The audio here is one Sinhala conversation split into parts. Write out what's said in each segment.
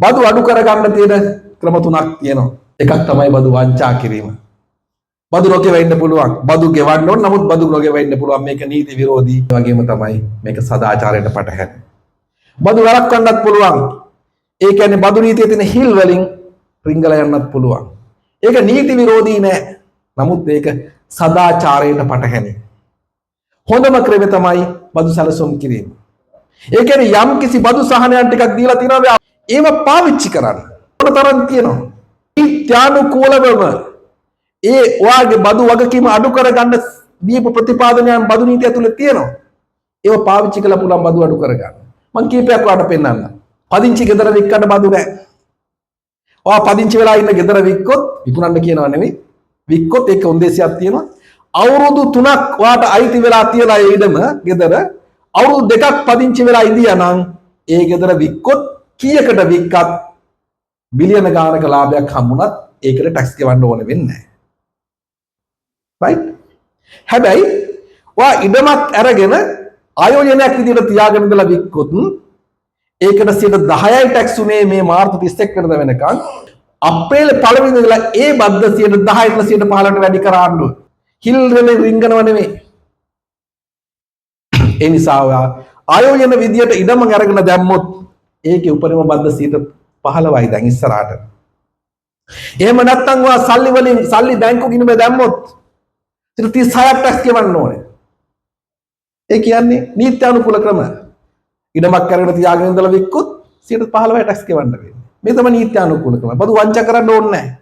බදු අඩු කරගන්න තියෙන ක්‍රම තුනක් තියෙනවා. එකක් තමයි බදු වංචා කිරීම. බදු නොගෙවෙන්න පුළුවන්. බදු ගෙවන්න ඕන නමුත් බදු නොගෙවෙන්න පුළුවන්. මේක නීති විරෝධී. ඒ වගේම තමයි මේක සදාචාරයට පටහැනි. බදු වළක්වන්නත් පුළුවන්. ඒ කියන්නේ බදු නීතියේ තියෙන හිල් වලින් රිංගල යන්නත් පුළුවන්. ඒක නීති විරෝධී නෑ. නමුත් ඒක සදාචාරයට පටහැනි. හොඳම ක්‍රමය තමයි බදු සැලසුම් කිරීම. ඒ කියන්නේ යම් කිසි බදු සහනයන් ටිකක් දීලා තිනවා ඒව පාවිච්චි කරන්න. මොන තරම් තියෙනවා. නීත්‍යානුකූලවම ඒ ඔයාගේ බදු වගකීම අඩු කරගන්න දීපු ප්‍රතිපාදනයන් බදු නීතිය ඇතුළේ තියෙනවා. ඒව පාවිච්චි කළා පුළුවන් බදු අඩු කරගන්න. මම කීපයක් ඔයාලට පෙන්නන්න. පදිංචි ගෙදර වික්කන්න බදු නැහැ. ඔයා පදිංචි වෙලා ඉන්න ගෙදර වික්කොත් විකුණන්න කියනවා නෙවෙයි. වික්කොත් ඒක උන්දේසියක් තියෙනවා. අවුරුදු 3ක් ඔයාට අයිති වෙලා තියලා ඒ ඉඩම ගෙදර අවුරුදු 2ක් පදිංචි වෙලා ඉඳියා නම් ඒ ගෙදර වික්කොත් කීයකට වික්කත් බිලියන ගානක ලාභයක් හම්බුණත් ඒකට ටැක්ස් ගෙවන්න ඕන වෙන්නේ නැහැ. රයිට්? හැබැයි ඔයා ඉඩමක් අරගෙන ආයෝජනයක් විදිහට තියාගෙන ඉඳලා වික්කොත් ඒකට 10%යි ටැක්ස් උනේ මේ මාර්තු 31 වෙනිදා වෙනකන් අප්‍රේල් 1 වෙනිදා ඉඳලා ඒ බද්ද 10%ට 15%ට වැඩි කරන්න ඕන. හිල් වලින් රිංගනව නෙමෙයි. ඒ නිසා ඔයා ආයෝජන විදියට ඉඩම අරගෙන දැම්මොත් ඒකේ උපරිම බද්ද 15%යි දැන් ඉස්සරහට. එහෙම නැත්නම් ඔයා සල්ලි බැංකු ගිණුමේ දැම්මොත් 36ක් ටැක්ස් ගෙවන්න ඕනේ. ඒ කියන්නේ නීත්‍යානුකූල ක්‍රම. ඉඩමක් අරගෙන තියාගෙන ඉඳලා වික්කොත් 15%යි ටැක්ස් ගෙවන්න වෙන්නේ. මේ තමයි නීත්‍යානුකූල ක්‍රම. බදු වංචා කරන්න ඕනේ නැහැ.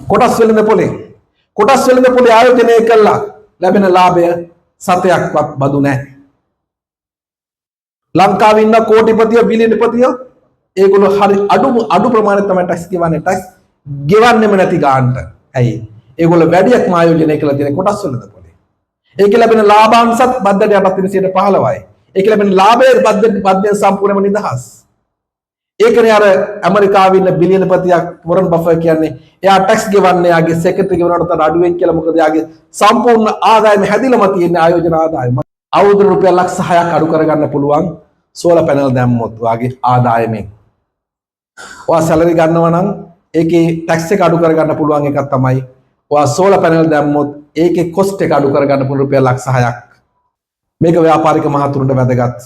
කොටස් වෙළඳ පොලේ ආයෝජනය කළා ලැබෙන ලාභය සතයක්වත් බදු නැහැ. ලංකාවේ ඉන්න කෝටිපතිය බිලියනපතිය ඒගොල්ලෝ හරි අඩු ප්‍රමාණයක් තමයි ටැක්ස් ගෙවන්නේ. ටැක්ස් ගෙවන්නෙම නැති ගානට. ඇයි? ඒගොල්ලෝ වැඩියක්ම ආයෝජනය කළා තියෙන කොටස් වෙළඳ පොලේ. ඒක ලැබෙන ලාභාංශත් බද්දට යටත් වෙන 15%යි. ඒක ලැබෙන ලාභයේ බද්දෙන් සම්පූර්ණයෙන්ම නිදහස්. ඒකනේ අර ඇමරිකාවේ ඉන්න බිලියනපතියක් වොරන් බෆර් කියන්නේ එයා ටැක්ස් ගෙවන්නේ යාගේ සෙක්‍රටරි ගෙවනවට වඩා අඩුවෙන් කියලා. මොකද යාගේ සම්පූර්ණ ආදායම හැදිලම තියෙන ආයෝජන ආදායම. අවුරුදු රුපියල් ලක්ෂ 6ක් අඩු කරගන්න පුළුවන් සෝලර් පැනල් දැම්මොත් වාගේ ආදායමෙන්. ඔයා සැලරි ගන්නවා නම් ඒකේ ටැක්ස් එක අඩු කරගන්න පුළුවන් එකක් තමයි ඔයා සෝලර් පැනල් දැම්මොත් ඒකේ කොස්ට් එක අඩු කරගන්න පුළුවන් රුපියල් ලක්ෂ 6ක්. මේක ව්‍යාපාරික මහතුරුන්ට වැදගත්.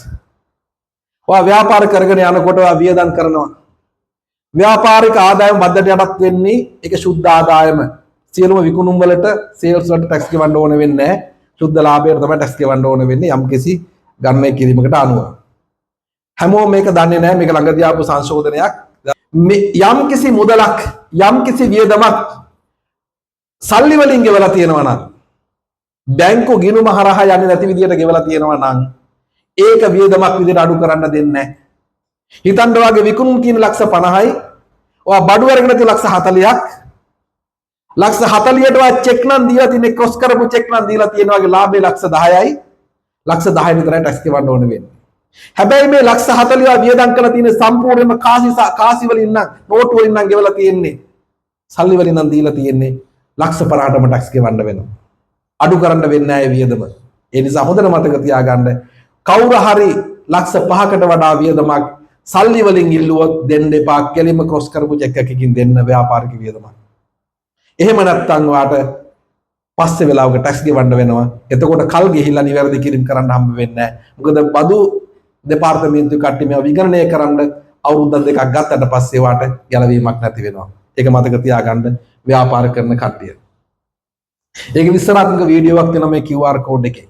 ඔයා ව්‍යාපාර කරගෙන යනකොට ඔයා වියදම් කරනවා. ව්‍යාපාරික ආදායම බද්දට යටත් වෙන්නේ ඒක සුද්ධ ආදායම. සියලුම විකුණුම් වලට සේල්ස් වලට ටැක්ස් ගෙවන්න ඕන වෙන්නේ නැහැ. සුද්ධ ලාභයට තමයි ටැක්ස් ගෙවන්න ඕන වෙන්නේ යම්කිසි ගණනය කිරීමකට අනුව. හැමෝම මේක දන්නේ නැහැ. මේක ළඟදී ආපු සංශෝධනයක්. යම්කිසි මුදලක් යම්කිසි වියදමක් සල්ලි වලින් ගෙවලා තියෙනවා නම් බැංකු ගිණුම හරහා යන්නේ නැති විදියට ගෙවලා තියෙනවා නම් ඒක වියදමක් විදියට අඩු කරන්න දෙන්නේ නැහැ. හිතන්න ඔයාගේ විකුණුම් කියන ලක්ෂ 50යි. ඔයා බඩු අරගෙන තියෙන ලක්ෂ 40ක්. ලක්ෂ 40ට ඔයා චෙක් නම් දීලා තියෙන්නේ ක්‍රොස් කරපු චෙක් නම් දීලා තියෙන වගේ ලාභේ ලක්ෂ 10යි. ලක්ෂ 10 විතරයි ටැක්ස් ගෙවන්න ඕන වෙන්නේ. හැබැයි මේ ලක්ෂ 40 වියදම් කරලා තියෙන සම්පූර්ණයෙන්ම කාසි වලින් නම් නෝටු වලින් නම් ගෙවලා තියෙන්නේ. සල්ලි වලින් නම් දීලා තියෙන්නේ ලක්ෂ 50ටම ටැක්ස් ගෙවන්න වෙනවා. අඩු කරන්න වෙන්නේ නැහැ වියදම. ඒ නිසා හොඳට මතක තියාගන්න කවුරු හරි ලක්ෂ 5කට වඩා වියදමක් සල්ලි වලින් ඉල්ලුවොත් දෙන්න එපා. කෙලින්ම ක්‍රොස් කරපු චෙක් එකකින් දෙන්න ව්‍යාපාරික වියදමක්. එහෙම නැත්නම් ඔයාට පස්සේ වෙලාවක ටැක්ස් ගෙවන්න වෙනවා. එතකොට කල් ගිහිල්ලා නිවැරදි කිරීම කරන්න හම්බ වෙන්නේ නැහැ. මොකද බදු දෙපාර්තමේන්තුවේ කට්ටිය මේවා විගණනය කරන්න අවුරුද්ද දෙකක් ගත්තට පස්සේ වාට ගැලවීමක් නැති වෙනවා. ඒක මතක තියාගන්න ව්‍යාපාර කරන කට්ටිය. ඒක විස්තරාත්මක වීඩියෝවක් තියෙනවා මේ QR කෝඩ් එකේ.